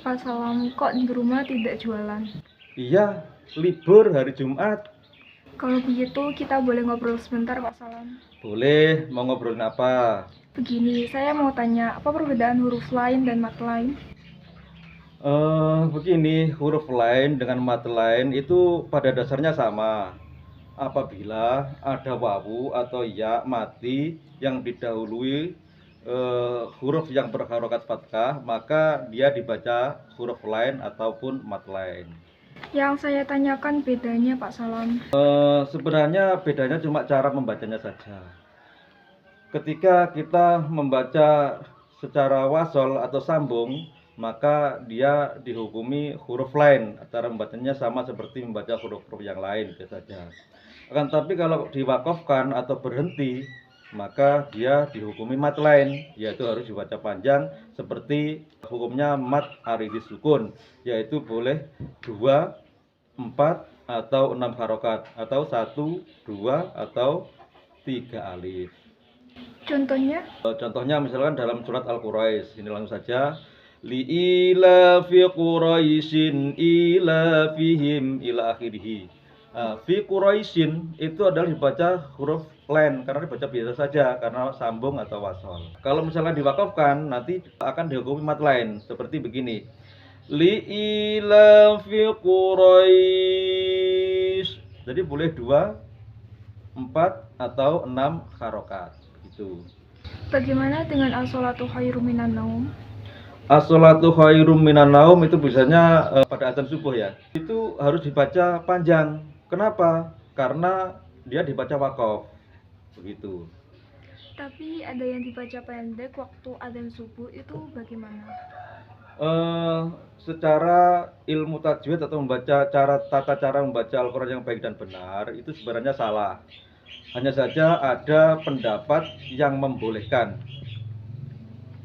Pak Salam, kok di rumah tidak jualan? Iya, libur hari Jumat. Kalau begitu kita boleh ngobrol sebentar Pak Salam. Boleh, mau ngobrolin apa? Begini, saya mau tanya, apa perbedaan huruf lain dan mat lain? Begini, huruf lain dengan mata lain itu pada dasarnya sama. Apabila ada wawu atau ya mati yang didahului huruf yang berharokat fathah, maka dia dibaca huruf lain ataupun mat lain. Yang saya tanyakan bedanya Pak Salam. Sebenarnya bedanya cuma cara membacanya saja. Ketika kita membaca secara wasol atau sambung, maka dia dihukumi huruf lain. Cara membacanya sama seperti membaca huruf-huruf yang lain saja. Akan tapi kalau diwakafkan atau berhenti, maka dia dihukumi mat lain, yaitu harus dibaca panjang seperti hukumnya mat aridis sukun, yaitu boleh 2, 4 atau 6 harokat, atau 1, 2 atau 3 alif. Contohnya Misalkan dalam surat Al-Quraisy, ini langsung saja. Li'ilafi Quraisyin ilafihim ila akhirih. Fi Quraisyin itu adalah dibaca huruf len karena dibaca biasa saja karena sambung atau wasol. Kalau misalnya diwakafkan nanti akan dihukumi mat lain seperti begini. Li'ilafi Quraisy. Jadi boleh 2, 4 atau 6 harokat. bagaimana dengan as-sholatu khairum minan naum? As-sholatu khairum minan naum itu biasanya pada azan subuh ya. Itu harus dibaca panjang. Kenapa? Karena dia dibaca wakaf. Begitu. Tapi ada yang dibaca pendek waktu adzan subuh, itu bagaimana? Secara ilmu tajwid atau tata cara membaca Al-Quran yang baik dan benar itu sebenarnya salah. Hanya saja ada pendapat yang membolehkan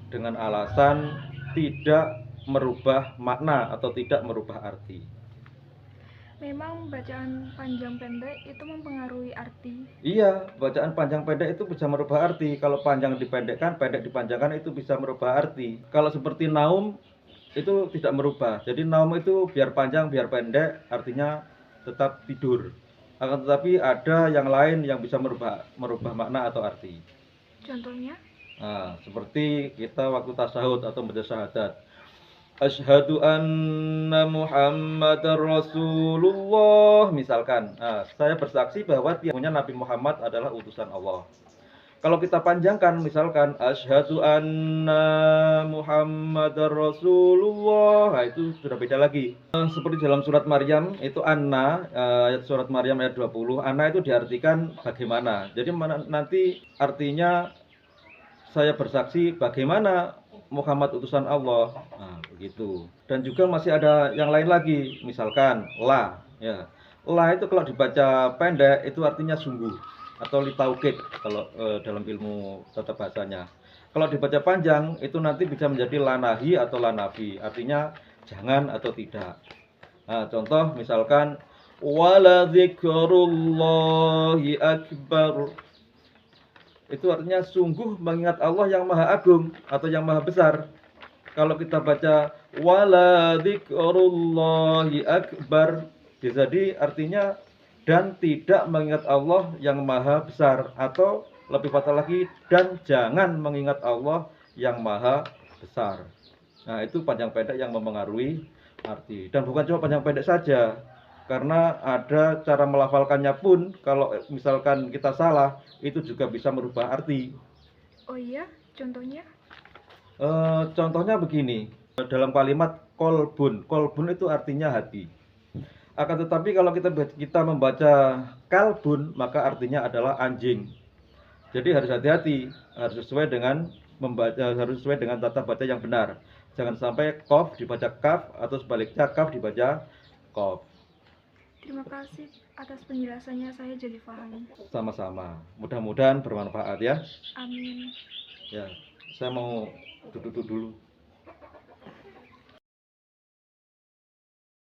dengan alasan tidak merubah makna atau tidak merubah arti. Memang bacaan panjang pendek itu mempengaruhi arti? Iya, bacaan panjang pendek itu bisa merubah arti. Kalau panjang dipendekkan, pendek dipanjangkan itu bisa merubah arti. Kalau seperti naum itu tidak merubah. Jadi naum itu biar panjang, biar pendek, artinya tetap tidur. Akan tetapi ada yang lain yang bisa merubah makna atau arti. Contohnya? Nah, seperti kita waktu tasahud atau baca syahadat. Asyhadu anna Muhammadar Rasulullah misalkan. Nah, saya bersaksi bahwa tiangnya Nabi Muhammad adalah utusan Allah. Kalau kita panjangkan misalkan asyhadu anna Muhammadar Rasulullah, nah itu sudah beda lagi. Seperti dalam surat Maryam itu anna, ayat surat Maryam ayat 20, anna itu diartikan bagaimana. Jadi nanti artinya saya bersaksi bagaimana Muhammad utusan Allah. Nah, begitu. Dan juga masih ada yang lain lagi, misalkan la, ya. La itu kalau dibaca pendek itu artinya sungguh atau litaukid kalau dalam ilmu tata bahasanya. Kalau dibaca panjang itu nanti bisa menjadi lanahi atau lanafi, artinya jangan atau tidak. Nah, contoh misalkan wala dzikrullahi akbar. Itu artinya sungguh mengingat Allah yang Maha Agung atau yang Maha Besar. Kalau kita baca wala dzikrullahi akbar, jadi artinya dan tidak mengingat Allah yang Maha Besar, atau lebih fathah lagi dan jangan mengingat Allah yang Maha Besar. Nah, itu panjang pendek yang mempengaruhi arti. Dan bukan cuma panjang pendek saja, karena ada cara melafalkannya pun kalau misalkan kita salah itu juga bisa merubah arti. Oh iya, contohnya? Contohnya begini, dalam kalimat kolbun, kolbun itu artinya hati. Akan tetapi kalau kita membaca kalbun, maka artinya adalah anjing. Jadi harus hati-hati, harus sesuai dengan tata baca yang benar. Jangan sampai kof dibaca kaf atau sebaliknya kaf dibaca kof. Terima kasih atas penjelasannya, saya jadi paham. Sama-sama. Mudah-mudahan bermanfaat ya. Amin. Ya, saya mau duduk dulu.